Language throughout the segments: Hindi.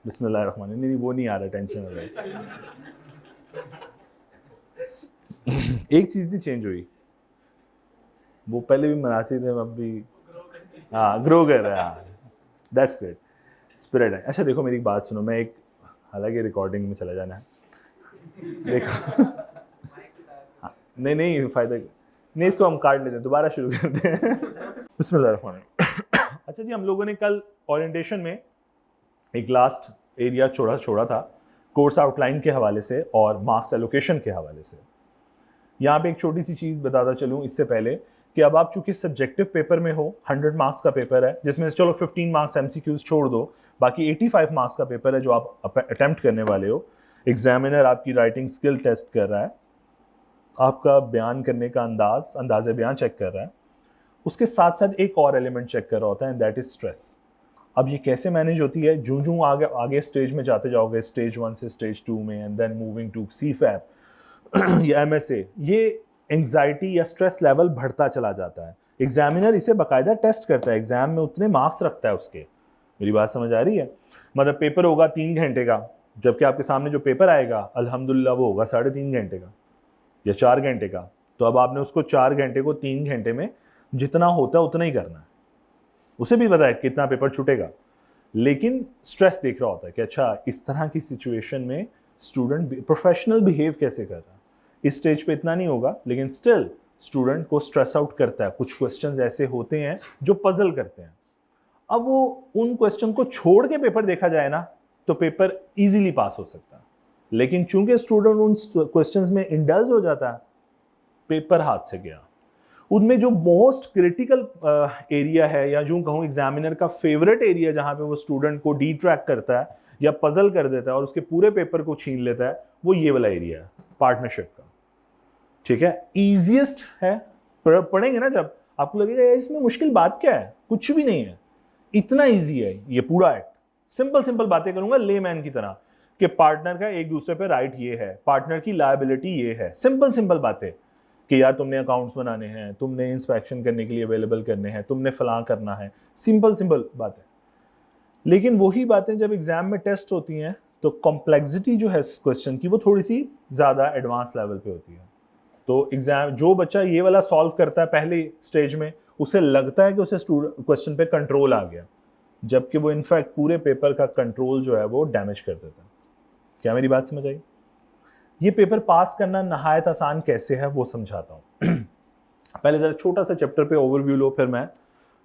बिस्मिल्लाहिर्रहमानिर्रहीम। नहीं वो नहीं आ रहा, टेंशन हो रहा है। एक चीज़ नहीं चेंज हुई, वो पहले भी मनासी थे, अब भी हाँ ग्रो कर रहा है। दैट्स ग्रेट, स्पिरिट है। अच्छा देखो मेरी एक बात सुनो, मैं एक, हालांकि रिकॉर्डिंग में चला जाना है, देखो हाँ, नहीं नहीं फ़ायदा नहीं, इसको हम काट लेते हैं, दोबारा शुरू करते हैं। बिस्मिल्लाहिर्रहमानिर्रहीम। अच्छा जी, हम लोगों ने कल ओरिएंटेशन में एक लास्ट एरिया छोड़ा था कोर्स आउटलाइन के हवाले से और मार्क्स एलोकेशन के हवाले से। यहाँ पे एक छोटी सी चीज़ बताता चलूँ इससे पहले कि अब आप चूंकि सब्जेक्टिव पेपर में हो, 100 मार्क्स का पेपर है जिसमें से चलो 15 मार्क्स एमसीक्यूज छोड़ दो, बाकी 85 मार्क्स का पेपर है जो आप अटेम्प्ट करने वाले हो। एग्जामिनर आपकी राइटिंग स्किल टेस्ट कर रहा है, आपका बयान करने का अंदाज़े बयान चेक कर रहा है, उसके साथ साथ एक और एलिमेंट चेक कर रहा होता है, दैट इज स्ट्रेस। अब ये कैसे मैनेज होती है, जूं जूं आगे आगे स्टेज में जाते जाओगे, स्टेज 1 से स्टेज 2 में and then moving to CFAP या MSA, ये एंग्जाइटी या स्ट्रेस लेवल बढ़ता चला जाता है। एग्जामिनर इसे बाकायदा टेस्ट करता है, एग्जाम में उतने मार्क्स रखता है उसके। मेरी बात समझ आ रही है? मतलब पेपर होगा 3 घंटे का, जबकि आपके सामने जो पेपर आएगा अल्हम्दुलिल्लाह वो होगा 3.5 घंटे का या 4 घंटे का। तो अब आपने उसको 4 घंटे को 3 घंटे में जितना होता है उतना ही करना है। उसे भी पता है कितना पेपर छूटेगा, लेकिन स्ट्रेस देख रहा होता है कि अच्छा इस तरह की सिचुएशन में स्टूडेंट प्रोफेशनल बिहेव कैसे कर रहा है। इस स्टेज पे इतना नहीं होगा, लेकिन स्टिल स्टूडेंट को स्ट्रेस आउट करता है। कुछ क्वेश्चंस ऐसे होते हैं जो पजल करते हैं। अब वो उन क्वेश्चन को छोड़ के पेपर देखा जाए ना, तो पेपर इजीली पास हो सकता है, लेकिन चूंकि स्टूडेंट उन क्वेश्चंस में इंडल्ज हो जाता है, पेपर हाथ से गया। उनमें जो मोस्ट क्रिटिकल एरिया है, या जो कहूँ एग्जामिनर का फेवरेट एरिया, जहां पे वो स्टूडेंट को डिट्रैक्ट करता है या पजल कर देता है और उसके पूरे पेपर को छीन लेता है, वो ये वाला एरिया है, पार्टनरशिप का। ठीक है, इजिएस्ट है। पढ़ेंगे ना जब, आपको लगेगा यार इसमें मुश्किल बात क्या है, कुछ भी नहीं है, इतना इजी है ये पूरा एक्ट। सिंपल सिंपल बातें करूंगा लेमैन की तरह, कि पार्टनर का एक दूसरे पे राइट ये है, पार्टनर की लायबिलिटी ये है, सिंपल सिंपल बातें कि यार तुमने अकाउंट्स बनाने हैं, तुमने इंस्पेक्शन करने के लिए अवेलेबल करने हैं, तुमने फलां करना है, सिंपल सिंपल बातें। लेकिन वही बातें जब एग्जाम में टेस्ट होती हैं तो कॉम्प्लेक्सिटी जो है क्वेश्चन की वो थोड़ी सी ज़्यादा एडवांस लेवल पे होती है। तो एग्जाम जो बच्चा ये वाला सॉल्व करता है पहले स्टेज में, उसे लगता है कि उसे क्वेश्चन पे कंट्रोल आ गया, जबकि वो इनफैक्ट पूरे पेपर का कंट्रोल जो है वो डैमेज कर देता है। क्या मेरी बात समझ आई? ये पेपर पास करना नहायत आसान कैसे है वो समझाता हूँ। पहले जरा छोटा सा चैप्टर पे ओवरव्यू लो, फिर मैं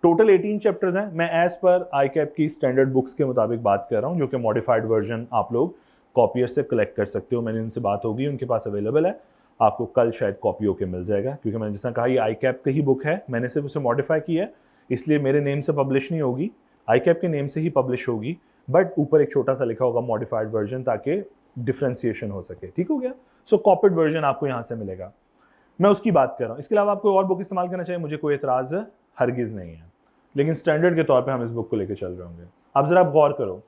टोटल 18 चैप्टर्स हैं। मैं एज पर ICAP की स्टैंडर्ड बुक्स के मुताबिक बात कर रहा हूँ, जो कि मॉडिफाइड वर्जन आप लोग कॉपियर से कलेक्ट कर सकते हो। मैंने उनसे बात होगी, उनके पास अवेलेबल है, आपको कल शायद कॉपी होकर मिल जाएगा, क्योंकि मैंने जिसने कहा ये ICAP की ही बुक है, मैंने सिर्फ उसे मॉडिफाई की है, इसलिए मेरे नेम से पब्लिश नहीं होगी, ICAP के नेम से ही पब्लिश होगी, बट ऊपर एक छोटा सा लिखा होगा मॉडिफाइड वर्जन, ताकि डिफ्रेंसिएशन हो सके। ठीक हो गया? सो कॉपीड वर्जन आपको यहाँ से मिलेगा, मैं उसकी बात कर रहा हूँ। इसके अलावा आप कोई और बुक इस्तेमाल करना चाहिए, मुझे कोई एतराज़ हरगिज़ नहीं है, लेकिन स्टैंडर्ड के तौर पे हम इस बुक को लेकर चल रहे होंगे। अब जरा आप गौर करो,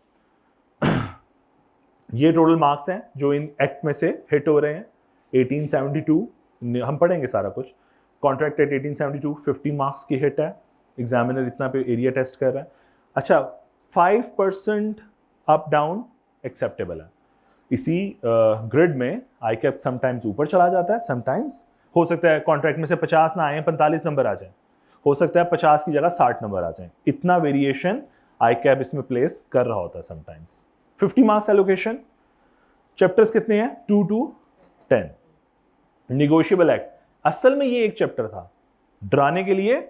ये टोटल मार्क्स हैं जो इन एक्ट में से हिट हो रहे हैं। 1872 हम पढ़ेंगे सारा कुछ। कॉन्ट्रैक्ट एट 1872 50 मार्क्स की हिट है, एग्जामिनर इतना पे एरिया टेस्ट कर रहा है। अच्छा 5% अप डाउन एक्सेप्टेबल है। इसी ग्रिड में ICAP समटाइम्स ऊपर चला जाता है, समटाइम्स हो सकता है कॉन्ट्रैक्ट में से 50 ना आए, 45 नंबर आ जाए, हो सकता है 50 की जगह 60 नंबर आ जाए। इतना वेरिएशन ICAP इसमें प्लेस कर रहा होता है समटाइम्स। 50 मार्क्स एलोकेशन, चैप्टर्स कितने हैं? 2 to 10, निगोशिएबल एक्ट। असल में ये एक चैप्टर था, डराने के लिए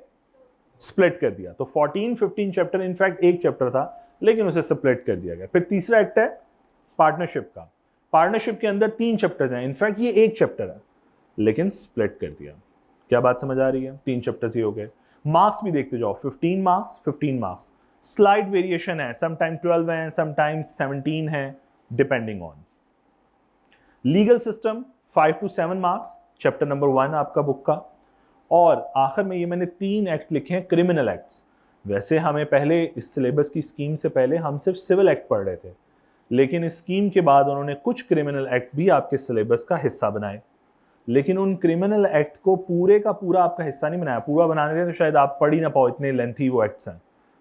स्प्लिट कर दिया, तो 14-15 चैप्टर इनफैक्ट एक चैप्टर था, लेकिन उसे स्प्लिट कर दिया गया। फिर तीसरा एक्ट है पार्टनरशिप का। पार्टनरशिप के अंदर 3 चैप्टर्स हैं, इनफैक्ट ये एक चैप्टर है, लेकिन स्प्लिट कर दिया। क्या बात समझ आ रही है? 3 चैप्टर्स ही हो गए। मार्क्स भी देखते जाओ, 15 मार्क्स 15 मार्क्स, स्लाइड वेरिएशन है, समटाइम 12 है, समटाइम 17 है, depending on. Legal system 5 to 7 marks, chapter number 1 आपका बुक का। और आखिर में ये मैंने 3 एक्ट लिखे हैं, क्रिमिनल एक्ट्स। वैसे हमें पहले इस सिलेबस की स्कीम से पहले हम सिर्फ सिविल एक्ट पढ़ रहे थे, लेकिन इस स्कीम के बाद उन्होंने कुछ क्रिमिनल एक्ट भी आपके सिलेबस का हिस्सा बनाए, लेकिन उन क्रिमिनल एक्ट को पूरे का पूरा आपका हिस्सा नहीं बनाया। पूरा बनाने के तो शायद आप पढ़ ही ना पाओ, इतने लेंथी वो एक्ट्स हैं,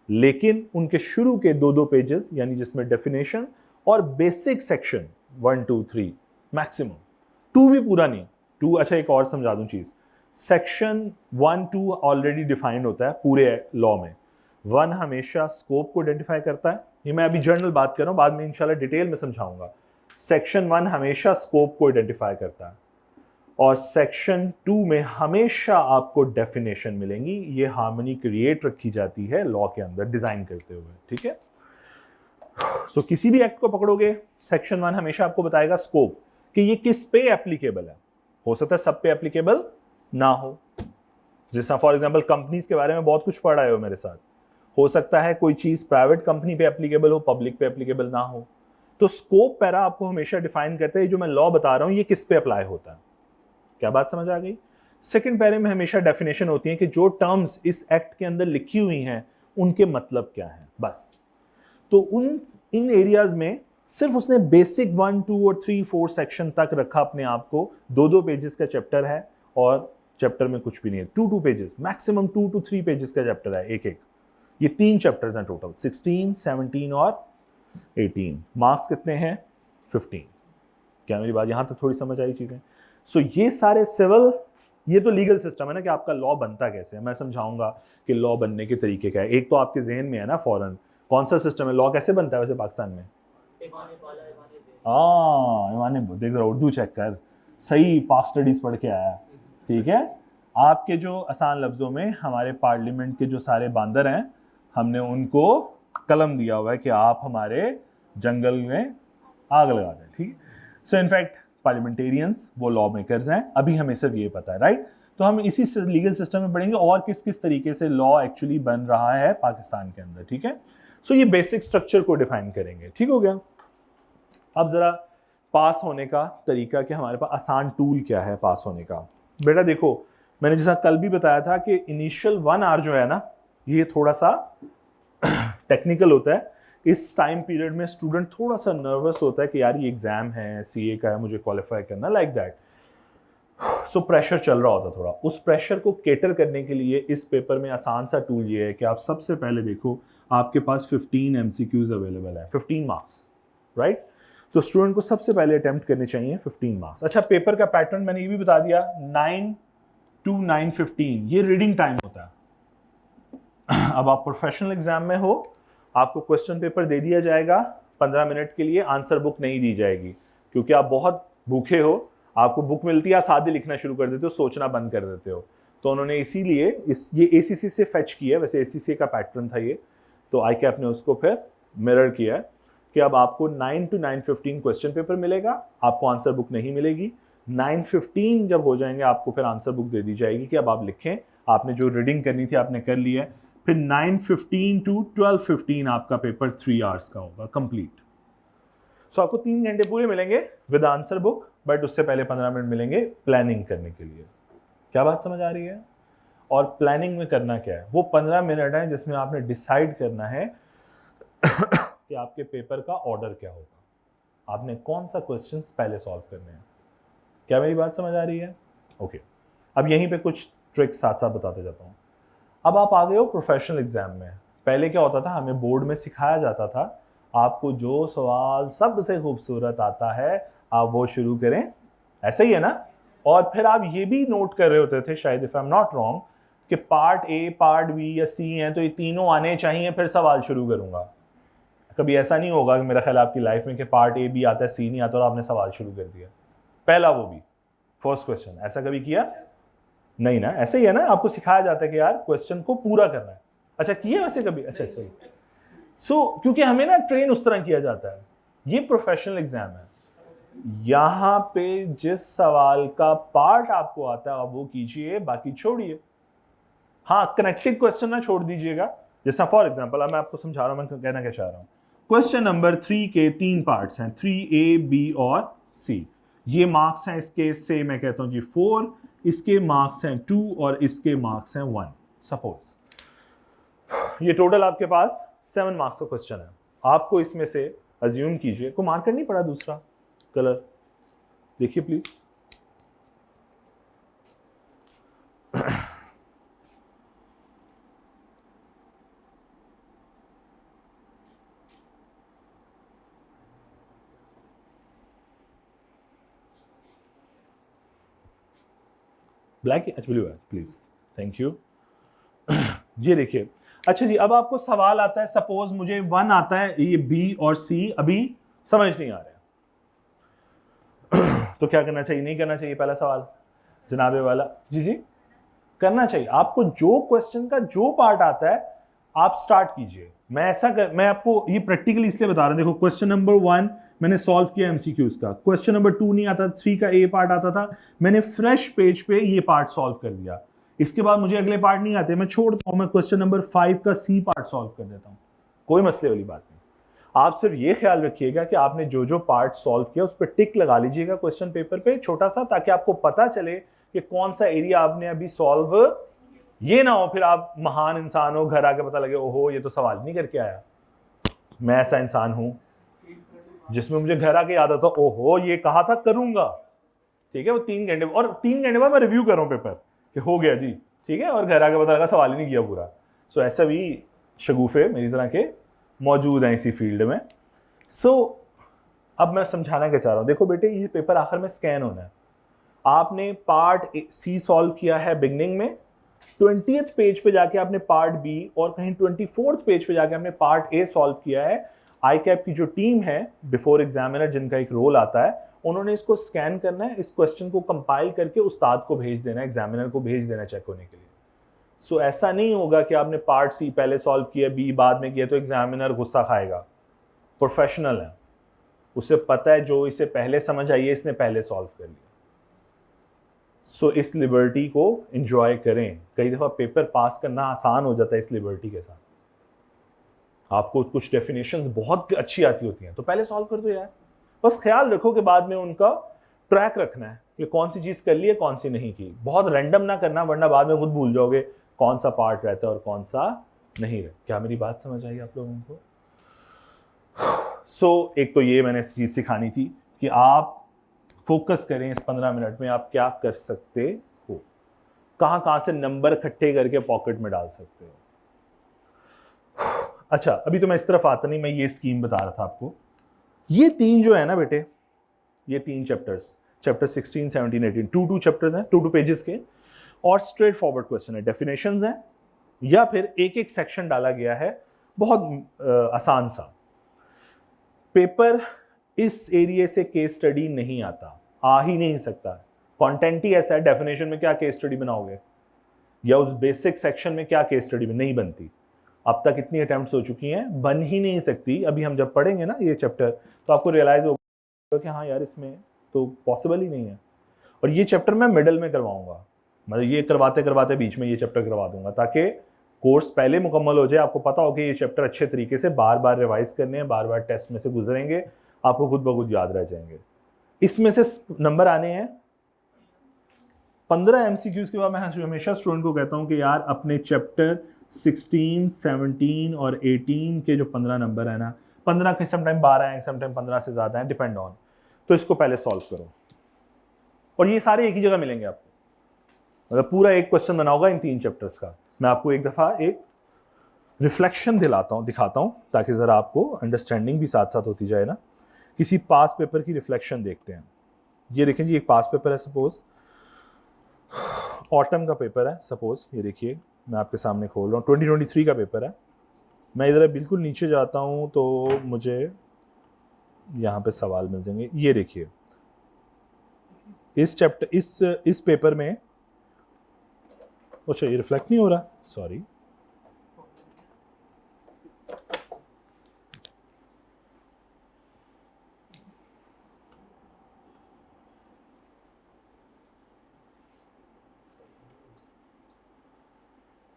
लेकिन उनके शुरू के 2-2 पेजेस, यानी जिसमें डेफिनेशन और बेसिक सेक्शन 1 2 3 मैक्सिमम, 2 भी पूरा नहीं, 2 अच्छा एक और समझा दूं चीज, सेक्शन 1 2 ऑलरेडी डिफाइंड होता है पूरे लॉ में, 1 हमेशा स्कोप को आइडेंटिफाई करता है, ये मैं अभी जनरल बात कर रहा हूं, बाद में इंशाल्लाह डिटेल में समझाऊंगा। सेक्शन 1 हमेशा स्कोप को आइडेंटिफाई करता है और सेक्शन 2 में हमेशा आपको डेफिनेशन मिलेंगी, ये हार्मनी क्रिएट रखी जाती है लॉ के अंदर डिजाइन करते हुए, ठीक है। सो किसी भी एक्ट को पकड़ोगे, सेक्शन 1 हमेशा आपको बताएगा स्कोप कि ये किस पे एप्लीकेबल है, हो सकता है सब पे एप्लीकेबल ना हो, जैसा फॉर एग्जांपल कंपनीज के बारे में बहुत कुछ पढ़ आए हो मेरे साथ, हो सकता है कोई चीज प्राइवेट कंपनी पे एप्लीकेबल हो, पब्लिक पे एप्लीकेबल ना हो, तो स्कोप पैरा आपको हमेशा डिफाइन करते हैं जो मैं लॉ बता रहा हूं ये किस पे अप्लाई होता है। क्या बात समझ आ गई? सेकंड पैरे में हमेशा डेफिनेशन होती है कि जो टर्म्स इस एक्ट के अंदर लिखी हुई हैं उनके मतलब क्या है, बस। तो इन एरियाज में सिर्फ उसने बेसिक 1 2 और 3 4 सेक्शन तक रखा अपने आप को, 2 पेजेस का चैप्टर है और चैप्टर में कुछ भी नहीं है, 2 पेजेस मैक्सिमम, 2 to 3 पेजेस का चैप्टर है एक एक, ये 3 चैप्टर्स हैं टोटल, 16 17 और 18, मार्क्स कितने हैं 15। क्या मेरी बात यहां तक थोड़ी समझ आई चीजें? सो ये सारे सिविल, ये तो लीगल सिस्टम है ना कि आपका लॉ बनता कैसे है, मैं समझाऊंगा कि लॉ बनने के तरीके क्या है। एक तो आपके जहन में है ना फौरन कौन सा सिस्टम है, लॉ कैसे बनता है वैसे पाकिस्तान में? ईमान देख रहा, उर्दू चेक कर, सही पाक स्टडीज पढ़ के आया, ठीक है। आपके जो आसान लफ्जों में हमारे पार्लियामेंट के जो सारे बांदर हैं, हमने उनको कलम दिया हुआ है कि आप हमारे जंगल में आग लगा दें, ठीक। सो इनफैक्ट पार्लियामेंटेरियंस वो लॉ मेकर्स हैं, अभी हमें सिर्फ ये पता है, राइट। तो हम इसी लीगल सिस्टम में पढ़ेंगे और किस किस तरीके से लॉ एक्चुअली बन रहा है पाकिस्तान के अंदर, ठीक है। सो ये बेसिक स्ट्रक्चर को डिफाइन करेंगे, ठीक हो गया। अब जरा पास होने का तरीका कि हमारे पास आसान टूल क्या है पास होने का। बेटा देखो, मैंने जैसा कल भी बताया था कि इनिशियल 1 आवर जो है ना, ये थोड़ा सा टेक्निकल होता है। इस टाइम पीरियड में स्टूडेंट थोड़ा सा नर्वस होता है कि यार ये एग्जाम है, सीए का है, मुझे क्वालिफाई करना, लाइक दैट। सो प्रेशर चल रहा होता थोड़ा, उस प्रेशर को केटर करने के लिए इस पेपर में आसान सा टूल ये है कि आप सबसे पहले देखो आपके पास 15 MCQs अवेलेबल है, 15 मार्क्स, राइट। तो स्टूडेंट को सबसे पहले अटेम्प्ट करने चाहिए 15 मार्क्स। अच्छा, पेपर का पैटर्न मैंने ये भी बता दिया, 9 to 9:15 ये रीडिंग टाइम होता है। अब आप प्रोफेशनल एग्जाम में हो, आपको क्वेश्चन पेपर दे दिया जाएगा 15 मिनट के लिए, आंसर बुक नहीं दी जाएगी क्योंकि आप बहुत भूखे हो, आपको बुक मिलती है आप सादे लिखना शुरू कर देते हो, सोचना बंद कर देते हो। तो उन्होंने इसीलिए ये ACC से फेच किया है, वैसे ACC का पैटर्न था ये, तो ICAP ने उसको फिर मिरर किया है कि अब आपको 9 to 9:15 क्वेश्चन पेपर मिलेगा, आपको आंसर बुक नहीं मिलेगी। 9:15 जब हो जाएंगे आपको फिर आंसर बुक दे दी जाएगी कि अब आप लिखें, आपने जो रीडिंग करनी थी आपने कर लिया है। फिर 9:15 to 12:15 आपका पेपर 3 आवर्स का होगा कंप्लीट। सो आपको 3 घंटे पूरे मिलेंगे विद आंसर बुक, बट उससे पहले 15 मिनट मिलेंगे प्लानिंग करने के लिए। क्या बात समझ आ रही है? और प्लानिंग में करना क्या है, वो 15 मिनट है जिसमें आपने डिसाइड करना है कि आपके पेपर का ऑर्डर क्या होगा, आपने कौन सा क्वेश्चंस पहले सॉल्व करने हैं। क्या मेरी बात समझ आ रही है? ओके। अब यहीं पे कुछ ट्रिक्स साथ साथ बताते जाता हूँ। अब आप आ गए हो प्रोफेशनल एग्जाम में। पहले क्या होता था, हमें बोर्ड में सिखाया जाता था आपको जो सवाल सबसे खूबसूरत आता है आप वो शुरू करें, ऐसा ही है ना। और फिर आप ये भी नोट कर रहे होते थे शायद, if I am not wrong, कि पार्ट ए पार्ट बी या सी हैं तो ये तीनों आने चाहिए फिर सवाल शुरू करूंगा। कभी ऐसा नहीं होगा कि मेरा ख्याल आपकी लाइफ में कि पार्ट ए भी आता है सी नहीं आता और आपने सवाल शुरू कर दिया पहला, वो भी फर्स्ट क्वेश्चन, ऐसा कभी किया नहीं ना? ऐसा ही है ना, आपको सिखाया जाता है कि यार क्वेश्चन को पूरा करना है। अच्छा किया वैसे कभी? अच्छा सही। सो क्योंकि हमें ना ट्रेन उस तरह किया जाता है। ये प्रोफेशनल एग्जाम है, यहां पे जिस सवाल का पार्ट आपको आता है आप वो कीजिए, बाकी छोड़िए। हाँ, कनेक्टेड क्वेश्चन ना छोड़ दीजिएगा। जैसा फॉर एग्जांपल अब मैं आपको समझा रहा हूं, मैं कहना क्या चाह रहा हूं। क्वेश्चन नंबर 3 के 3 पार्ट्स हैं, 3A B और C। ये मार्क्स हैं इसके, से मैं कहता हूं जी 4, इसके मार्क्स हैं 2 और इसके मार्क्स हैं 1। सपोज ये टोटल आपके पास 7 मार्क्स का क्वेश्चन है। आपको इसमें से अज्यूम कीजिए, को मार्कर नहीं पड़ा दूसरा कलर, देखिए प्लीज। ब्लैक, अच्छा ब्लू है, प्लीज, थैंक यू। जी देखिए, अच्छा जी, अब आपको सवाल आता है, सपोज मुझे 1 आता है, ये बी और सी अभी समझ नहीं आ रहा तो क्या करना चाहिए, नहीं करना चाहिए? पहला सवाल जनाबे वाला, जी जी करना चाहिए आपको। जो क्वेश्चन का जो पार्ट आता है आप स्टार्ट कीजिए। मैं आपको ये प्रैक्टिकली इसलिए बता रहा हूं। देखो क्वेश्चन नंबर 1 मैंने सॉल्व किया एमसीक्यूज का, क्वेश्चन नंबर 2 नहीं आता, 3 का ए पार्ट आता था, मैंने फ्रेश पेज पे ये पार्ट सॉल्व कर दिया। इसके बाद मुझे अगले पार्ट नहीं आते, मैं छोड़ता हूं, मैं क्वेश्चन नंबर 5 का सी पार्ट सॉल्व कर देता हूं, कोई मसले वाली बात नहीं। आप सिर्फ ये ख्याल रखिएगा कि आपने जो जो पार्ट सॉल्व किया उस पर टिक लगा लीजिएगा क्वेश्चन पेपर पे छोटा सा, ताकि आपको पता चले कि कौन सा एरिया आपने अभी सॉल्व, ये ना हो फिर आप महान इंसान हो, घर आके पता लगे ओहो ये तो सवाल नहीं करके आया। मैं ऐसा इंसान हूं जिसमें मुझे घर आके याद आता ओहो ये कहा था करूंगा, ठीक है, वो 3 घंटे और 3 घंटे बाद मैं रिव्यू कर रहा हूं पेपर कि हो गया जी, ठीक है, और घर आके पता लगा सवाल ही नहीं किया पूरा। सो ऐसा भी शगुफे मेरी तरह के मौजूद हैं इसी फील्ड में। सो अब मैं समझाना क्या चाह रहा हूं, देखो बेटे ये पेपर आखिर में स्कैन होना है। आपने पार्ट सी सॉल्व किया है बिगनिंग में, 20th पेज पे जाके आपने पार्ट बी और कहीं 24th पेज पे जाके आपने पार्ट ए सॉल्व किया है। आई कैप की जो टीम है बिफोर एग्जामिनर, जिनका एक रोल आता है, उन्होंने इसको स्कैन करना है, इस क्वेश्चन को कंपाइल करके उस्ताद को भेज देना, एग्जामिनर को भेज देना चेक होने के लिए। सो ऐसा नहीं होगा कि आपने पार्ट सी पहले सॉल्व किया, बी बाद में किया तो एग्जामिनर गुस्सा खाएगा। प्रोफेशनल है, उसे पता है जो इसे पहले समझ आई है इसने पहले सॉल्व कर लिया। सो इस लिबर्टी को एंजॉय करें। कई दफ़ा पेपर पास करना आसान हो जाता है इस लिबर्टी के साथ। आपको कुछ डेफिनेशंस बहुत अच्छी आती होती हैं तो पहले सॉल्व कर दो यार, बस ख्याल रखो कि बाद में उनका ट्रैक रखना है कि कौन सी चीज़ कर ली है कौन सी नहीं की। बहुत रैंडम ना करना, वरना बाद में खुद भूल जाओगे कौन सा पार्ट रहता है और कौन सा नहीं रहता। क्या मेरी बात समझ आई आप लोगों को? सो एक तो ये मैंने चीज़ सिखानी थी कि आप फोकस करें इस 15 मिनट में आप क्या कर सकते हो, कहां से नंबर इकट्ठे करके पॉकेट में डाल सकते हो। अच्छा अभी तो मैं इस तरफ आता नहीं, मैं ये स्कीम बता रहा था आपको। ये 3 जो है ना बेटे, ये 3 चैप्टर्स, चैप्टर 16, 17, 18, 2 चैप्टर्स हैं, 2 पेजेस के, और स्ट्रेट फॉरवर्ड क्वेश्चन है, डेफिनेशंस हैं, या फिर एक एक सेक्शन डाला गया है, बहुत आसान सा। पेपर इस एरिया से केस स्टडी नहीं आता, आ ही नहीं सकता, कंटेंट ही ऐसा है। डेफिनेशन में क्या केस स्टडी बनाओगे, या उस बेसिक सेक्शन में क्या केस स्टडी में नहीं बनती। अब तक इतनी अटेम्प्ट्स हो चुकी हैं, बन ही नहीं सकती। अभी हम जब पढ़ेंगे ना ये चैप्टर तो आपको रियलाइज होगा कि हाँ यार इसमें तो पॉसिबल ही नहीं है। और ये चैप्टर मैं मिडल में करवाऊंगा, मतलब ये करवाते करवाते बीच में ये चैप्टर करवा दूंगा, ताकि कोर्स पहले मुकम्मल हो जाए, आपको पता हो कि ये चैप्टर अच्छे तरीके से बार बार रिवाइज करने हैं, बार बार टेस्ट में से गुजरेंगे, आपको खुद ब खुद याद रह जाएंगे। इसमें से नंबर आने हैं 15 एमसीक्यूज के बाद। मैं हमेशा स्टूडेंट को कहता हूं कि यार अपने चैप्टर 16, 17 और 18 के जो 15 नंबर है ना, 15 के समटाइम 12 हैं, समटाइम 15 से ज़्यादा हैं, डिपेंड ऑन, तो इसको पहले सॉल्व करो। और ये सारे एक ही जगह मिलेंगे आपको, मतलब पूरा एक क्वेश्चन बना होगा इन 3 चैप्टर्स का। मैं आपको एक दफ़ा एक रिफ्लेक्शन दिखाता हूँ ताकि ज़रा आपको अंडरस्टैंडिंग भी साथ साथ होती जाए ना। किसी पास पेपर की रिफ्लेक्शन देखते हैं। ये देखें जी, एक पास पेपर है, सपोज ऑटम का पेपर है, सपोज ये देखिए मैं आपके सामने खोल रहा हूँ, 2023 का पेपर है। मैं इधर बिल्कुल नीचे जाता हूँ तो मुझे यहाँ पे सवाल मिल जाएंगे। ये देखिए इस चैप्टर इस पेपर में, अच्छा ये रिफ्लेक्ट नहीं हो रहा, सॉरी,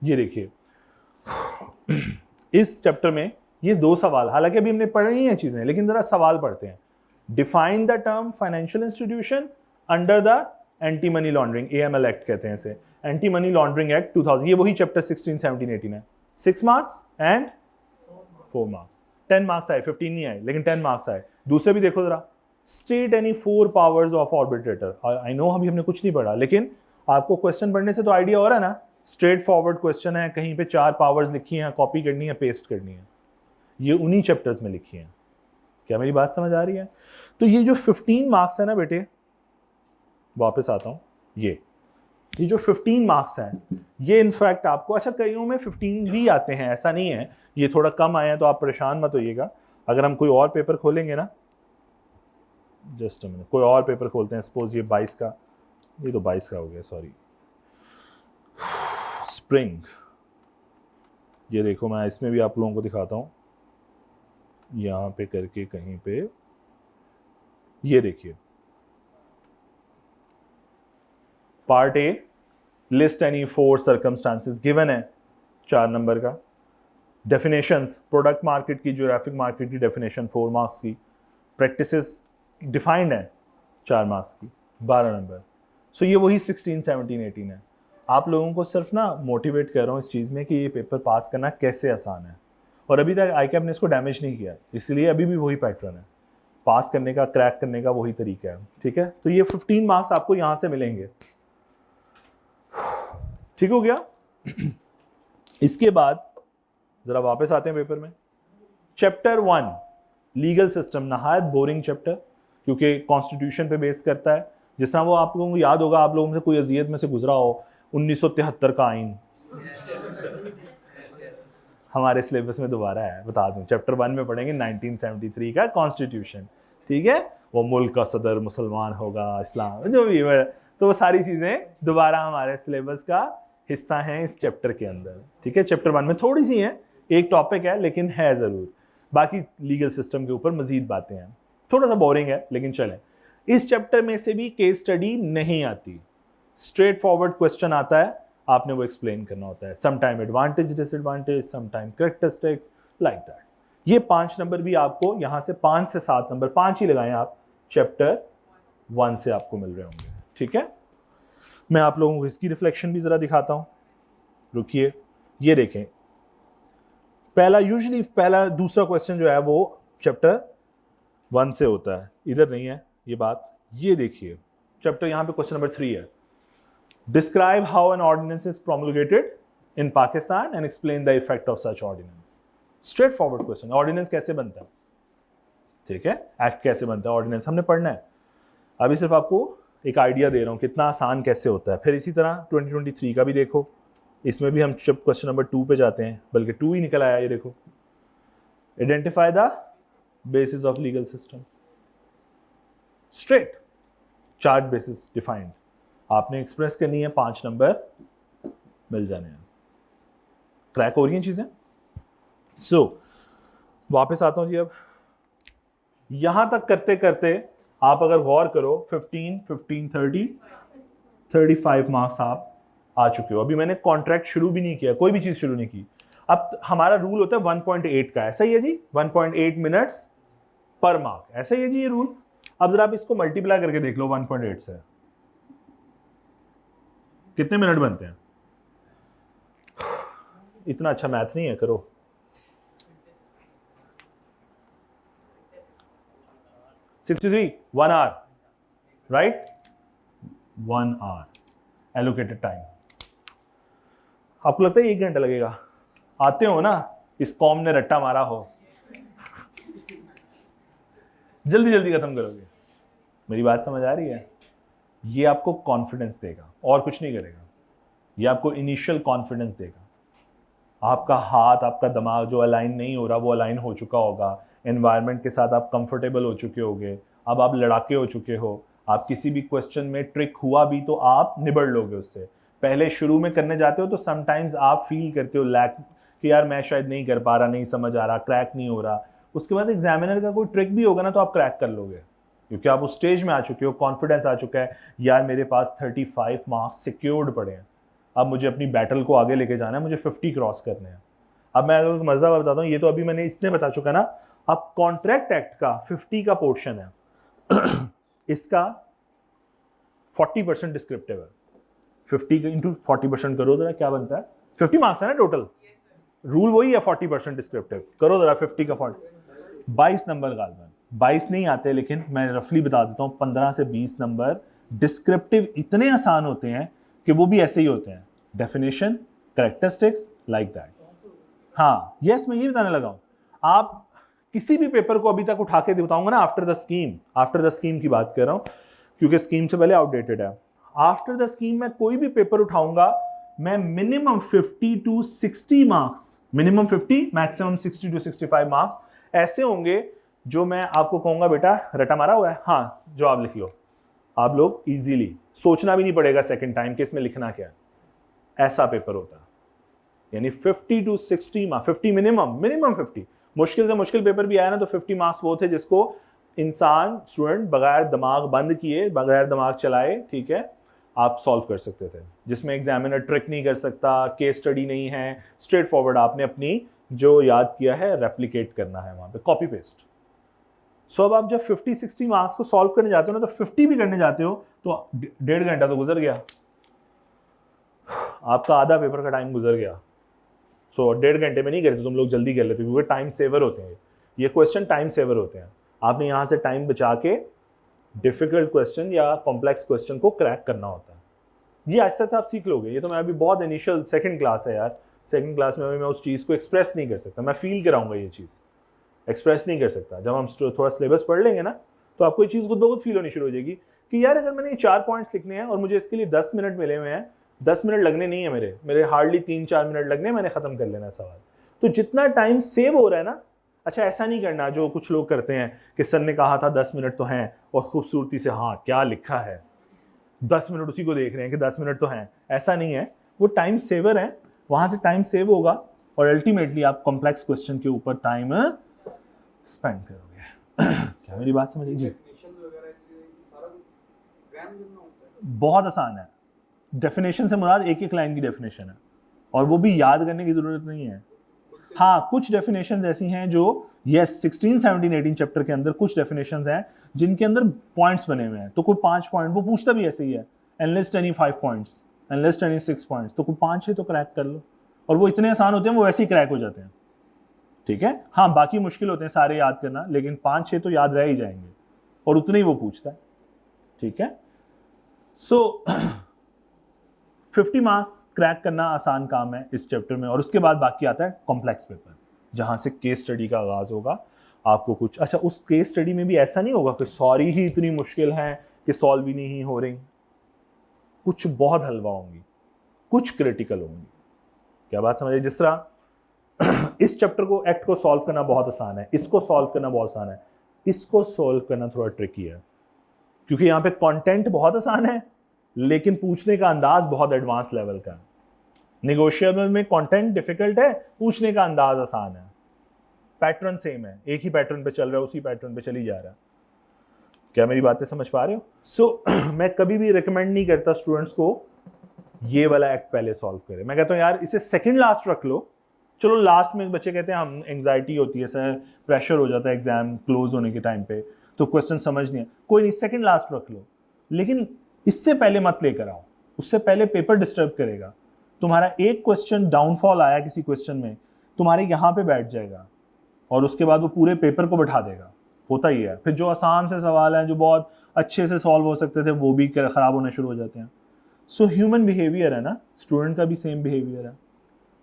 ये देखिए इस चैप्टर में ये 2 सवाल, हालांकि अभी हमने पढ़ी ही हैं चीजें, लेकिन जरा सवाल पढ़ते हैं। Define the term financial institution under the anti money laundering, AML act कहते हैं इसे, एंटी मनी लॉन्ड्रिंग एक्ट 2000। ये वही चैप्टर 16, 17, 18 है। 6 मार्क्स एंड 4 मार्क्स, 10 मार्क्स आए, 15 नहीं आए, लेकिन 10 मार्क्स आए। दूसरे भी देखो जरा, state any 4 powers of arbitrator. I know अभी हमने कुछ नहीं पढ़ा, लेकिन आपको क्वेश्चन पढ़ने से तो आइडिया हो रहा है ना, स्ट्रेट फॉरवर्ड क्वेश्चन है, कहीं पे 4 पावर्स लिखी हैं, कॉपी करनी है, पेस्ट करनी है, ये उन्हीं चैप्टर्स में लिखी हैं। क्या मेरी बात समझ आ रही है? तो ये जो 15 मार्क्स है ना बेटे, वापस आता हूं, ये ये जो 15 मार्क्स हैं ये इनफैक्ट आपको, अच्छा कईयों में 15 भी आते हैं, ऐसा नहीं है, ये थोड़ा कम आए हैं तो आप परेशान मत होइएगा। अगर हम कोई और पेपर खोलेंगे ना, जस्ट मिनट, कोई और पेपर खोलते हैं, सपोज ये 22 का, ये तो 22 का हो गया, सॉरी, स्प्रिंग, ये देखो मैं इसमें भी आप लोगों को दिखाता हूँ, यहाँ पे करके कहीं पे, ये देखिए part A, list any 4 circumstances given है, 4 नंबर का। डेफिनेशंस, प्रोडक्ट मार्केट की, ज्योग्राफिक मार्केट की डेफिनेशन 4 मार्क्स की। प्रैक्टिसेस डिफाइंड है 4 मार्क्स की, 12 नंबर। सो ये वही 16, 17, 18 है। आप लोगों को सिर्फ ना मोटिवेट कर रहा हूँ इस चीज़ में कि ये पेपर पास करना कैसे आसान है, और अभी तक ICAP ने इसको डैमेज नहीं किया, इसलिए अभी भी वही पैटर्न है, पास करने का, क्रैक करने का वही तरीका है, ठीक है। तो ये 15 मार्क्स आपको यहाँ से मिलेंगे, ठीक हो गया। इसके बाद जरा वापस आते हैं पेपर में। चैप्टर 1 लीगल सिस्टम, नहायत बोरिंग चैप्टर, क्योंकि कॉन्स्टिट्यूशन पे बेस करता है। जिस तरह वो आप लोगों को याद होगा, आप लोगों में से कोई अजियत में से गुजरा हो, 1973 का आइन हमारे सिलेबस में दोबारा है, बता दूं, चैप्टर 1 में पढ़ेंगे 1973 का कॉन्स्टिट्यूशन, ठीक है। वो मुल्क का सदर मुसलमान होगा, इस्लाम, जो भी है, तो वो सारी चीज़ें दोबारा हमारे सिलेबस का हिस्सा हैं इस चैप्टर के अंदर, ठीक है। चैप्टर 1 में थोड़ी सी हैं, एक टॉपिक है लेकिन है ज़रूर, बाकी लीगल सिस्टम के ऊपर मजीद बातें हैं, थोड़ा सा बोरिंग है लेकिन चलें। इस चैप्टर में से भी केस स्टडी नहीं आती, स्ट्रेट फॉरवर्ड क्वेश्चन आता है, आपने वो एक्सप्लेन करना होता है, some time advantage disadvantage, some time characteristics, like that. ये 5 नंबर भी आपको यहाँ से 5 से 7 नंबर, 5 ही लगाएं आप, चैप्टर 1 से आपको मिल रहे होंगे, ठीक है। मैं आप लोगों को इसकी रिफ्लेक्शन भी जरा दिखाता हूँ, रुकिए, ये देखें। पहला दूसरा क्वेश्चन जो है वो चैप्टर 1 से होता है, इधर नहीं है ये बात, ये देखिए चैप्टर, यहाँ पे क्वेश्चन नंबर 3 है, describe how an ordinance is promulgated in Pakistan and explain the effect of such ordinance. Straightforward question, ordinance कैसे बनता है, ठीक है, एक्ट कैसे बनता है, ऑर्डिनेंस हमने पढ़ना है। अभी सिर्फ आपको एक आइडिया दे रहा हूँ कितना आसान कैसे होता है। फिर इसी तरह 2023 का भी देखो, इसमें भी हम क्वेश्चन नंबर 2 पे जाते हैं, बल्कि 2 ही निकल आया, ये देखो, identify the basis of legal system, straight chart basis defined, आपने एक्सप्रेस करनी है, 5 नंबर मिल जाने हैं, क्रैक हो रही हैं चीजें। सो वापस आता हूं जी, अब यहां तक करते करते आप अगर गौर करो 15, 30, 35 मार्क्स आप आ चुके हो। अभी मैंने कॉन्ट्रैक्ट शुरू भी नहीं किया, कोई भी चीज शुरू नहीं की। अब हमारा रूल होता है 1.8 का, ऐसा ही है जी, 1.8 मिनट्स पर मार्क, ऐसा ही है जी ये रूल। अब जरा आप इसको मल्टीप्लाई करके देख लो 1.8 से, कितने मिनट बनते हैं। इतना अच्छा मैथ नहीं है, करो। One hour, right, 1 hour allocated time. आपको लगता है 1 घंटा लगेगा? आते हो ना, इस कौम ने रट्टा मारा हो, जल्दी जल्दी खत्म करोगे। मेरी बात समझ आ रही है? ये आपको कॉन्फिडेंस देगा और कुछ नहीं करेगा, ये आपको इनिशियल कॉन्फिडेंस देगा। आपका हाथ, आपका दिमाग जो अलाइन नहीं हो रहा वो अलाइन हो चुका होगा, एनवायरनमेंट के साथ आप कंफर्टेबल हो चुके होगे, अब आप लड़ाके हो चुके हो, आप किसी भी क्वेश्चन में ट्रिक हुआ भी तो आप निबड़ लोगे उससे। पहले शुरू में करने जाते हो तो समटाइम्स आप फील करते हो लैक कि यार मैं शायद नहीं कर पा रहा, नहीं समझ आ रहा, क्रैक नहीं हो रहा। उसके बाद एग्जामिनर का कोई ट्रिक भी होगा ना तो आप क्रैक कर लोगे, क्योंकि आप उस स्टेज में आ चुके हो, कॉन्फिडेंस आ चुका है, यार मेरे पास 35 मार्क्स सिक्योर्ड पड़े हैं, अब मुझे अपनी बैटल को आगे लेके जाना है, मुझे 50 क्रॉस करने हैं। अब मैं अगर मजा बताता हूँ, ये तो अभी मैंने इसने बता चुका ना। अब कॉन्ट्रैक्ट एक्ट का 50 का पोर्शन है इसका 40% डिस्क्रिप्टिव है। 50 इंटू 40% करो जरा, क्या बनता है? 50 मार्क्स है ना टोटल, रूल वही है 40% डिस्क्रिप्टिव। करो जरा 50 का 40, 22 नंबर गालबन, 22 नहीं आते लेकिन मैं रफली बता देता हूँ, 15 से 20 नंबर डिस्क्रिप्टिव इतने आसान होते हैं कि वो भी ऐसे ही होते हैं, डेफिनेशन, कैरेक्टरिस्टिक्स, लाइक दैट। हाँ यस, मैं ये बताने लगा हूँ। आप किसी भी पेपर को अभी तक उठा के बताऊंगा ना, आफ्टर द स्कीम की बात कर रहा हूँ, क्योंकि स्कीम से पहले आउटडेटेड है। आफ्टर द स्कीम मैं कोई भी पेपर उठाऊंगा, मैं minimum 50 to 60 marks, minimum 50 maximum 60 to 65 marks ऐसे होंगे जो मैं आपको कहूंगा बेटा रटा मारा हुआ है, हाँ जवाब लिख लो, आप लोग इजीली, सोचना भी नहीं पड़ेगा सेकंड टाइम कि इसमें लिखना क्या है, ऐसा पेपर होता है। यानी 50 to 60 मार्क्स, 50 मिनिमम 50, मुश्किल से मुश्किल पेपर भी आया ना तो 50 मार्क्स वो थे जिसको इंसान, स्टूडेंट बगैर दिमाग बंद किए, बगैर दिमाग चलाए, ठीक है, आप सॉल्व कर सकते थे, जिसमें एग्जामिनर ट्रिक नहीं कर सकता, केस स्टडी नहीं है, स्ट्रेट फॉरवर्ड आपने अपनी जो याद किया है रेप्लिकेट करना है वहां पे, कॉपी पेस्ट। सो अब आप जब 50-60 मार्क्स को सॉल्व करने जाते हो ना, तो 50 भी करने जाते हो तो 1.5 घंटा तो गुजर गया, आपका आधा पेपर का टाइम गुजर गया। सो 1.5 घंटे में नहीं करते तुम लोग, जल्दी कर लेते हो क्योंकि टाइम सेवर होते हैं, ये क्वेश्चन टाइम सेवर होते हैं। आपने यहाँ से टाइम बचा के डिफिकल्ट क्वेश्चन या कॉम्प्लेक्स क्वेश्चन को क्रैक करना होता है। ये आहिस्ता से आप सीख लोगे, ये तो मैं अभी बहुत इनिशियल सेकंड क्लास है यार, सेकंड क्लास में अभी मैं उस चीज़ को एक्सप्रेस नहीं कर सकता, मैं फील कराऊंगा, ये चीज़ एक्सप्रेस नहीं कर सकता। जब हम थोड़ा सिलेबस पढ़ लेंगे ना तो आपको ये चीज़ खुद ब खुद फील होनी शुरू हो जाएगी कि यार अगर मैंने ये 4 पॉइंट्स लिखने हैं और मुझे इसके लिए 10 मिनट मिले हुए हैं, 10 मिनट लगने नहीं है मेरे हार्डली 3-4 मिनट लगने, मैंने ख़त्म कर लेना सवाल। तो जितना टाइम सेव हो रहा है ना, अच्छा ऐसा नहीं करना जो कुछ लोग करते हैं कि सर ने कहा था 10 मिनट तो हैं और खूबसूरती से हाँ क्या लिखा है 10 मिनट उसी को देख रहे हैं कि 10 मिनट तो हैं, ऐसा नहीं है, वो टाइम सेवर है, वहाँ से टाइम सेव होगा और अल्टीमेटली आप कॉम्प्लेक्स क्वेश्चन के ऊपर टाइम स्पेंड करोगे। क्या मेरी बात समझ जी? बहुत आसान है, डेफिनेशन से मुराद एक एक लाइन की डेफिनेशन है और वो भी याद करने की जरूरत नहीं है। हाँ कुछ डेफिनेशंस ऐसी हैं जो यस 16, 17, 18 चैप्टर के अंदर कुछ डेफिनेशंस हैं जिनके अंदर पॉइंट्स बने हुए हैं, तो कोई 5 पॉइंट वो पूछता भी ऐसे ही है, enlist any 5 points, enlist any 6 points, तो कोई 5-6 तो क्रैक कर लो और वो इतने आसान होते हैं वो वैसे ही क्रैक हो जाते हैं, ठीक है। हाँ बाकी मुश्किल होते हैं सारे याद करना, लेकिन 5-6 तो याद रह ही जाएंगे और उतने ही वो पूछता है, ठीक है। सो 50 मार्क्स क्रैक करना आसान काम है इस चैप्टर में और उसके बाद बाकी आता है कॉम्प्लेक्स पेपर, जहां से केस स्टडी का आगाज होगा। आपको कुछ अच्छा उस केस स्टडी में भी ऐसा नहीं होगा कि सॉरी ही इतनी मुश्किल है कि सॉल्व ही नहीं हो रही, कुछ बहुत हलवा होंगी, कुछ क्रिटिकल होंगी। क्या बात समझे? जिस तरह इस चैप्टर को एक्ट को सॉल्व करना बहुत आसान है, इसको सॉल्व करना बहुत आसान है, इसको सॉल्व करना थोड़ा ट्रिकी है क्योंकि यहाँ पे कंटेंट बहुत आसान है लेकिन पूछने का अंदाज बहुत एडवांस लेवल का है। नेगोशिएबल में कंटेंट डिफिकल्ट है, पूछने का अंदाज आसान है, पैटर्न सेम है, एक ही पैटर्न पे चल रहा है, उसी पैटर्न पे चली जा रहा है। क्या मेरी बातें समझ पा रहे हो? सो मैं कभी भी रिकमेंड नहीं करता स्टूडेंट्स को ये वाला एक्ट पहले सॉल्व करें। मैं कहता हूँ यार इसे सेकंड लास्ट रख लो, चलो लास्ट में बच्चे कहते हैं हम एंग्जाइटी होती है सर, प्रेशर हो जाता है एग्जाम क्लोज होने के टाइम पे तो क्वेश्चन समझ नहीं है, कोई नहीं सेकंड लास्ट रख लो, लेकिन इससे पहले मत लेकर आओ, उससे पहले पेपर डिस्टर्ब करेगा। तुम्हारा एक क्वेश्चन डाउनफॉल आया किसी क्वेश्चन में, तुम्हारे यहाँ पे बैठ जाएगा और उसके बाद वो पूरे पेपर को बैठा देगा, होता ही है। फिर जो आसान से सवाल हैं जो बहुत अच्छे से सॉल्व हो सकते थे वो भी खराब होने शुरू हो जाते हैं। सो ह्यूमन बिहेवियर है ना, स्टूडेंट का भी सेम बिहेवियर है,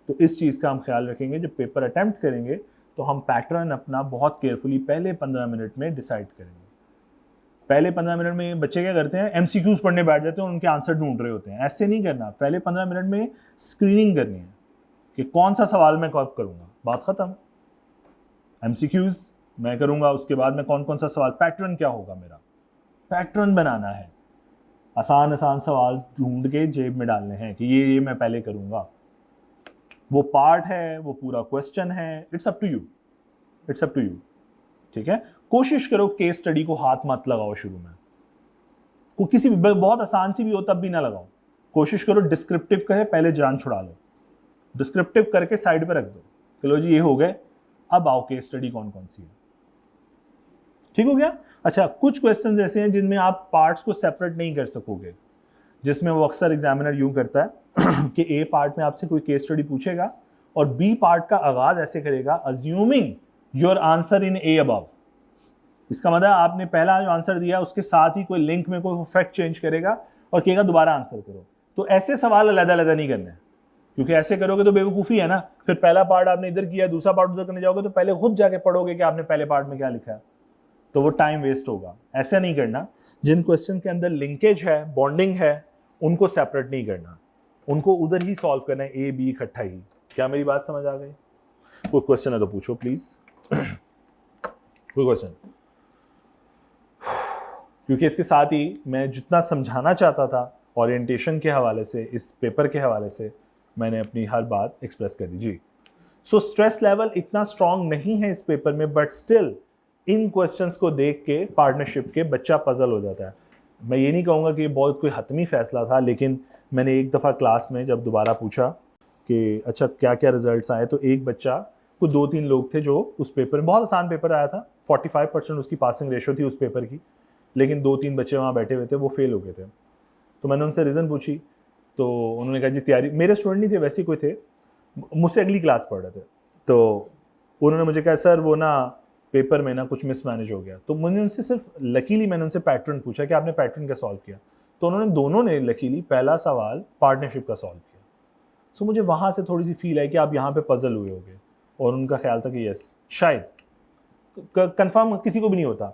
तो इस चीज़ का हम ख्याल रखेंगे। जब पेपर अटैम्प्ट करेंगे तो हम पैटर्न अपना बहुत केयरफुली पहले 15 मिनट में डिसाइड करेंगे। पहले 15 मिनट में बच्चे क्या करते हैं, एमसीक्यूज पढ़ने बैठ जाते हैं और उनके आंसर ढूंढ रहे होते हैं। ऐसे नहीं करना, पहले 15 मिनट में स्क्रीनिंग करनी है कि कौन सा सवाल मैं कब करूँगा, बात ख़त्म। एमसीक्यूज मैं करूँगा, उसके बाद में कौन कौन सा सवाल, पैटर्न क्या होगा मेरा, पैटर्न बनाना है, आसान आसान सवाल ढूंढ के जेब में डालने हैं कि ये मैं पहले करूँगा। वो पार्ट है, वो पूरा क्वेश्चन है, it's up to you, it's up to you, ठीक है। कोशिश करो केस स्टडी को हाथ मत लगाओ शुरू में, को किसी भी बहुत आसान सी भी हो तब भी ना लगाओ। कोशिश करो डिस्क्रिप्टिव कहे पहले जान छुड़ा लो, डिस्क्रिप्टिव करके साइड पे रख दो, चलो जी ये हो गए, अब आओ केस स्टडी कौन कौन सी है, ठीक हो गया। अच्छा कुछ क्वेश्चन ऐसे हैं जिनमें आप पार्ट्स को सेपरेट नहीं कर सकोगे, जिसमें वो अक्सर एग्जामिनर यूं करता है कि ए पार्ट में आपसे कोई केस स्टडी पूछेगा और बी पार्ट का आगाज ऐसे करेगा, assuming your answer in A above. इसका मतलब आपने पहला जो आंसर दिया उसके साथ ही कोई लिंक में कोई फैक्ट चेंज करेगा और कहेगा दोबारा आंसर करो। तो ऐसे सवाल अलग-अलग नहीं करने, क्योंकि ऐसे करोगे तो बेवकूफ़ी है ना। फिर पहला पार्ट आपने इधर किया, दूसरा पार्ट उधर करने जाओगे तो पहले खुद जाके पढ़ोगे कि आपने पहले पार्ट में क्या लिखा है, तो वो टाइम वेस्ट होगा। ऐसा नहीं करना। जिन क्वेश्चन के अंदर लिंकेज है, बॉन्डिंग है, उनको सेपरेट नहीं करना, उनको उधर ही सॉल्व करना है, ए बी इकट्ठा ही। क्या मेरी बात समझ आ गई? कोई क्वेश्चन है तो पूछो प्लीज। कोई क्वेश्चन? क्योंकि इसके साथ ही मैं जितना समझाना चाहता था ओरिएंटेशन के हवाले से, इस पेपर के हवाले से, मैंने अपनी हर बात एक्सप्रेस कर दी जी। सो स्ट्रेस लेवल इतना स्ट्रांग नहीं है इस पेपर में, बट स्टिल इन क्वेश्चंस को देख के पार्टनरशिप के बच्चा पजल हो जाता है। मैं ये नहीं कहूँगा कि ये बहुत कोई हतमी फैसला था, लेकिन मैंने एक दफ़ा क्लास में जब दोबारा पूछा कि अच्छा क्या क्या रिजल्ट्स आए, तो एक बच्चा को 2-3 लोग थे जो उस पेपर में, बहुत आसान पेपर आया था, 45% उसकी पासिंग रेशो थी उस पेपर की, लेकिन 2-3 बच्चे वहाँ बैठे हुए थे, वो फेल हो गए थे। तो मैंने उनसे रीज़न पूछी, तो उन्होंने कहा जी तैयारी, मेरे स्टूडेंट नहीं थे, वैसे कोई थे, मुझसे अगली क्लास पढ़ रहे थे, तो उन्होंने मुझे कहा सर वो ना पेपर में ना कुछ मिसमैनेज हो गया। तो मैंने उनसे सिर्फ लकीली मैंने उनसे पैटर्न पूछा कि आपने पैटर्न क्या सॉल्व किया, तो उन्होंने दोनों ने लकीली पहला सवाल पार्टनरशिप का सॉल्व किया। सो मुझे वहाँ से थोड़ी सी फील आई कि आप यहाँ पे पजल हुए होगे, और उनका ख्याल था कि यस, शायद कंफर्म किसी को भी नहीं होता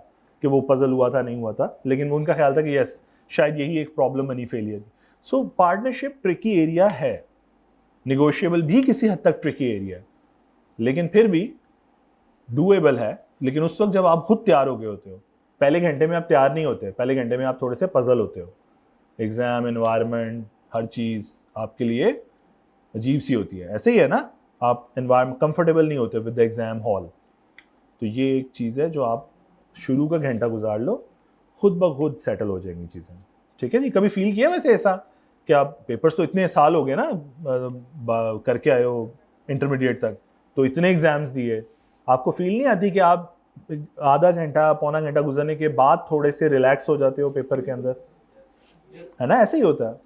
कि वो पजल हुआ था नहीं हुआ था, लेकिन उनका ख्याल था कि यस शायद यही एक प्रॉब्लम बनी फेलियर। सो पार्टनरशिप ट्रिकी एरिया है, निगोशिएबल भी किसी हद तक ट्रिकी एरिया है, लेकिन फिर भी डूएबल है। लेकिन उस वक्त जब आप खुद तैयार हो गए होते हो, पहले घंटे में आप तैयार नहीं होते, पहले घंटे में आप थोड़े से पजल होते हो, एग्ज़ाम, एनवायरनमेंट, हर चीज़ आपके लिए अजीब सी होती है, ऐसे ही है ना, आप एनवायरनमेंट कंफर्टेबल नहीं होते विद द एग्ज़ाम हॉल। तो ये एक चीज़ है जो आप शुरू का घंटा गुजार लो, खुद ब खुद सेटल हो जाएंगी चीज़ें, ठीक है जी। कभी फील किया वैसे ऐसा कि आप पेपर्स तो इतने साल हो गए ना करके आए हो इंटरमीडिएट तक, तो इतने एग्ज़ाम्स दिए, आपको फील नहीं आती कि आप आधा घंटा पौना घंटा गुजरने के बाद थोड़े से रिलैक्स हो जाते हो पेपर के अंदर, है ना? ऐसे ही होता है।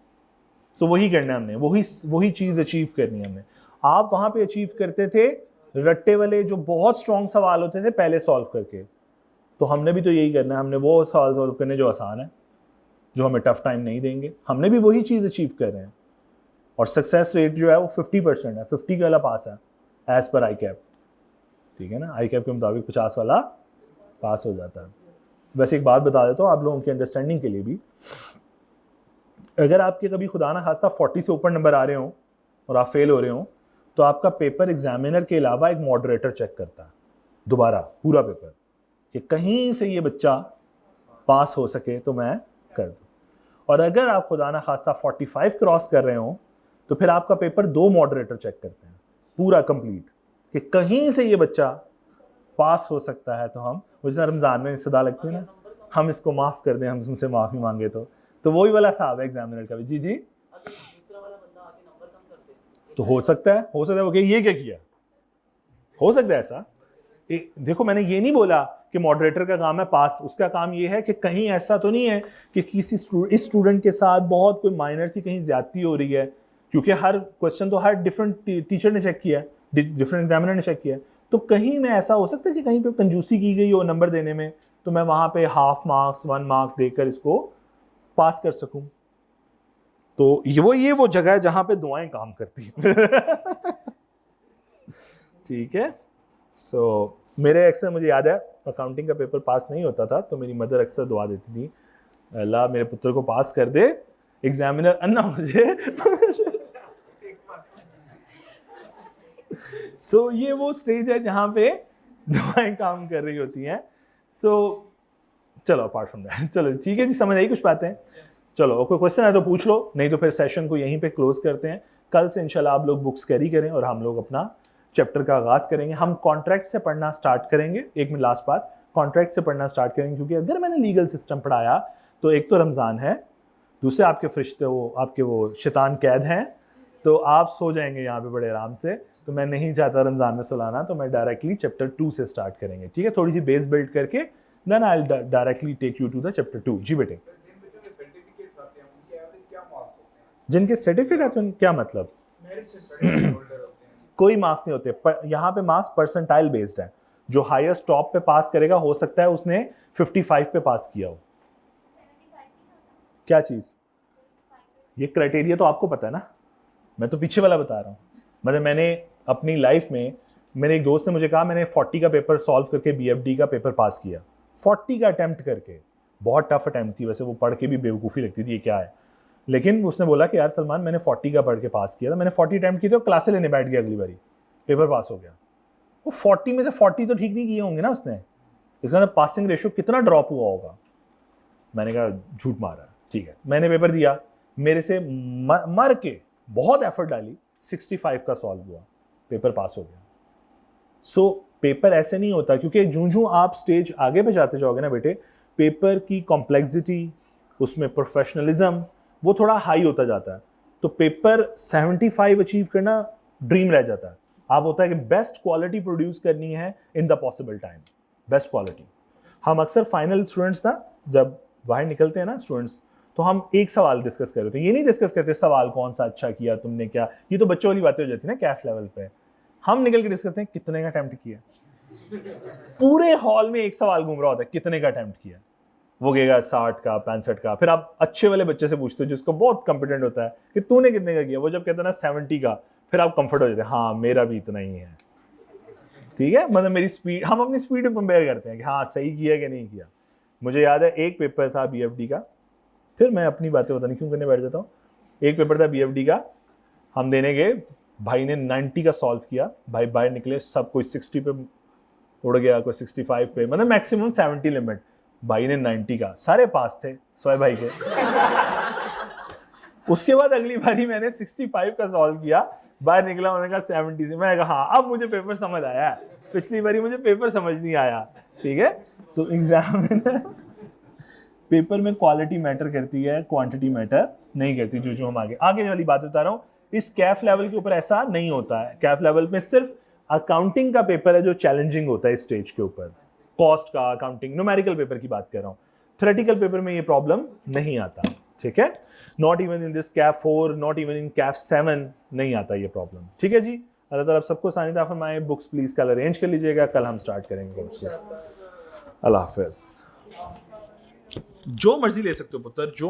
तो वही करना है हमने, वही चीज़ अचीव करनी है हमने। आप वहाँ पे अचीव करते थे रट्टे वाले जो बहुत स्ट्रॉन्ग सवाल होते थे पहले सॉल्व करके, तो हमने भी तो यही करना है, हमने वो सवाल सॉल्व करने जो आसान है, जो हमें टफ टाइम नहीं देंगे, हमने भी वही चीज़ अचीव कर रहे हैं। और सक्सेस रेट जो है वो 50% है, 50 वाला पास है एज पर आई कैप, ठीक है ना। आई कैप के मुताबिक 50 वाला पास हो जाता है। वैसे एक बात बता देता हूँ आप लोगों की अंडरस्टैंडिंग के लिए भी, अगर आपके कभी खुदा ना खास्ता 40 से ऊपर नंबर आ रहे हो और आप फेल हो रहे हो, तो आपका पेपर एग्जामिनर के अलावा एक मॉडरेटर चेक करता है दोबारा पूरा पेपर, कि कहीं से ये बच्चा पास हो सके तो मैं कर दूँ। और अगर आप खुदा ना खास्ता 45 क्रॉस कर रहे हो, तो फिर आपका पेपर 2 मॉडरेटर चेक करते हैं पूरा कंप्लीट, कि कहीं से ये बच्चा पास हो सकता है। तो हम मुझे रमज़ान में सदा लगती है ना, हम इसको माफ़ कर दें, हम तुमसे माफ़ी मांगे, तो वही वाला साहब है एग्जामिनर का भी। जी जी, तो हो सकता है वो कहे ये क्या किया, हो सकता है ऐसा। देखो मैंने ये नहीं बोला कि मॉडरेटर का काम है पास, उसका काम ये है कि कहीं ऐसा तो नहीं है कि किसी इस स्टूडेंट के साथ बहुत कोई माइनर सी कहीं ज्यादती हो रही है, क्योंकि हर क्वेश्चन तो हर डिफरेंट टीचर ने चेक किया है, डिफरेंट एग्जामिनर ने चेक किया है, तो कहीं में ऐसा हो सकता है कि कहीं पे कंजूसी की गई हो नंबर देने में, तो मैं वहां पे हाफ मार्क्स 1 मार्क देकर इसको पास कर सकूं। तो ये वो जगह है जहां पे दुआएं काम करती हैं। ठीक है। सो मेरे अक्सर मुझे याद है अकाउंटिंग का पेपर पास नहीं होता था, तो मेरी मदर अक्सर दुआ देती थी, अल्लाह मेरे पुत्र को पास कर दे, एग्जामिनर अन्ना मुझे। सो ये वो स्टेज है जहां पे दुआएं काम कर रही होती हैं। सो चलो अपार्ट फ्रॉम दैट, चलो ठीक है जी, समझ आई कुछ बातें। चलो कोई क्वेश्चन है तो पूछ लो, नहीं तो फिर सेशन को यहीं पे क्लोज करते हैं। कल से इंशाल्लाह आप लोग बुक्स कैरी करें और हम लोग अपना चैप्टर का आगाज़ करेंगे। हम कॉन्ट्रैक्ट से पढ़ना स्टार्ट करेंगे। एक मिनट लास्ट बात, कॉन्ट्रैक्ट से पढ़ना स्टार्ट करेंगे, क्योंकि अगर मैंने लीगल सिस्टम पढ़ाया तो एक तो रमज़ान है, दूसरे आपके फरिश्ते आपके वो शैतान कैद हैं, तो आप सो जाएंगे यहाँ पे बड़े आराम से। तो मैं नहीं चाहता रमज़ान में सुलाना, तो मैं डायरेक्टली चैप्टर 2 से स्टार्ट करेंगे, ठीक है। थोड़ी सी बेस बिल्ड करके then I will directly take you to the chapter 2। जी बेटे, जिनके सर्टिफिकेट आते हैं क्या मतलब? कोई मार्क्स नहीं होते यहाँ पे, मार्क्स परसेंटाइल बेस्ड है। जो हाईएस्ट टॉप पे पास करेगा, हो सकता है उसने 55 पे पास किया हो। क्या चीज़? ये क्राइटेरिया तो आपको पता है ना, मैं तो पीछे वाला बता रहा हूँ। मतलब मैंने अपनी लाइफ में, मेरे एक दोस्त ने मुझे कहा मैंने 40 का पेपर सॉल्व करके BFD का पेपर पास किया, 40 का अटैम्प्ट करके। बहुत टफ अटैम्प्ट थी वैसे, वो पढ़ के भी बेवकूफ़ी लगती थी ये क्या है, लेकिन उसने बोला कि यार सलमान मैंने 40 का पढ़ के पास किया था, मैंने 40 अटैम्प्ट किए थे और क्लासे लेने बैठ गया, अगली बारी पेपर पास हो गया। वो 40 में से 40 तो ठीक नहीं किए होंगे ना उसने, इसका मतलब पासिंग रेशियो कितना ड्रॉप हुआ होगा। मैंने कहा झूठ मारा, ठीक है। मैंने पेपर दिया, मेरे से मर के बहुत एफर्ट डाली, 65 का सॉल्व हुआ, पेपर पास हो गया। सो पेपर ऐसे नहीं होता, क्योंकि जूं आप स्टेज आगे पे जाते जाओगे ना बेटे, पेपर की कॉम्प्लेक्सिटी, उसमें प्रोफेशनलिज्म वो थोड़ा हाई होता जाता है। तो पेपर 75 अचीव करना ड्रीम रह जाता है। आप होता है कि बेस्ट क्वालिटी प्रोड्यूस करनी है in the possible time, best quality. हम अक्सर फाइनल स्टूडेंट्स ना जब बाहर निकलते हैं ना स्टूडेंट्स, तो हम एक सवाल डिस्कस कर रहे थे, ये नहीं डिस्कस करते सवाल कौन सा अच्छा किया तुमने, क्या, ये तो बच्चों वाली बातें हो जाती है ना कैफ लेवल पे। हम निकल के डिस्कस करते हैं कितने का अटेम्प्ट किया। पूरे हॉल में एक सवाल घूम रहा होता है, कितने का अटेम्प्ट किया। वो कहेगा 60 का, 65 का। फिर आप अच्छे वाले बच्चे से पूछते हो जिसको बहुत कॉम्पिटेंट होता है कि तूने कितने का किया, वो जब कहता है ना 70 का, फिर आप कंफर्ट हो जाते हैं, हाँ मेरा भी इतना ही है, ठीक है। मतलब मेरी स्पीड, हम अपनी स्पीड में कंपेयर करते हैं कि हाँ सही किया कि नहीं किया। मुझे याद है एक पेपर था BFD का, फिर मैं अपनी बातें पता नहीं क्यों करने बैठ जाता हूँ। एक पेपर था BFD का, हम देने गए, भाई ने 90 का सॉल्व किया, भाई बाहर निकले सब, कोई 60 पे उड़ गया, कोई 65 पे, मतलब मैक्सिमम 70 लिमिट। भाई ने 90 का, सारे पास थे सोए भाई के। उसके बाद अगली बारी मैंने 65 का सॉल्व किया, बाहर निकला, उन्होंने कहा 70 से। मैं कहा हाँ अब मुझे पेपर समझ आया, पिछली बारी मुझे पेपर समझ नहीं आया, ठीक है। तो एग्जाम में पेपर में क्वालिटी मैटर करती है, क्वांटिटी मैटर नहीं करती। जो हम आगे वाली बात बता रहा हूँ, इस कैफ लेवल के ऊपर ऐसा नहीं होता है। कैफ लेवल में सिर्फ अकाउंटिंग का पेपर है जो चैलेंजिंग होता है इस स्टेज के ऊपर, कॉस्ट का, अकाउंटिंग, न्यूमेरिकल पेपर की बात कर रहा हूँ। थ्योरेटिकल पेपर में ये प्रॉब्लम नहीं आता, ठीक है। Not even in this Kaif 4, not even in Kaif 7 नहीं आता ये प्रॉब्लम, ठीक है जी। अल्लाह ताला सबको सानिदा फरमाए। बुक्स प्लीज कल अरेंज कर लीजिएगा, कल हम स्टार्ट करेंगे। अल्लाह हाफिज। जो मर्जी ले सकते हो पुत्र, जो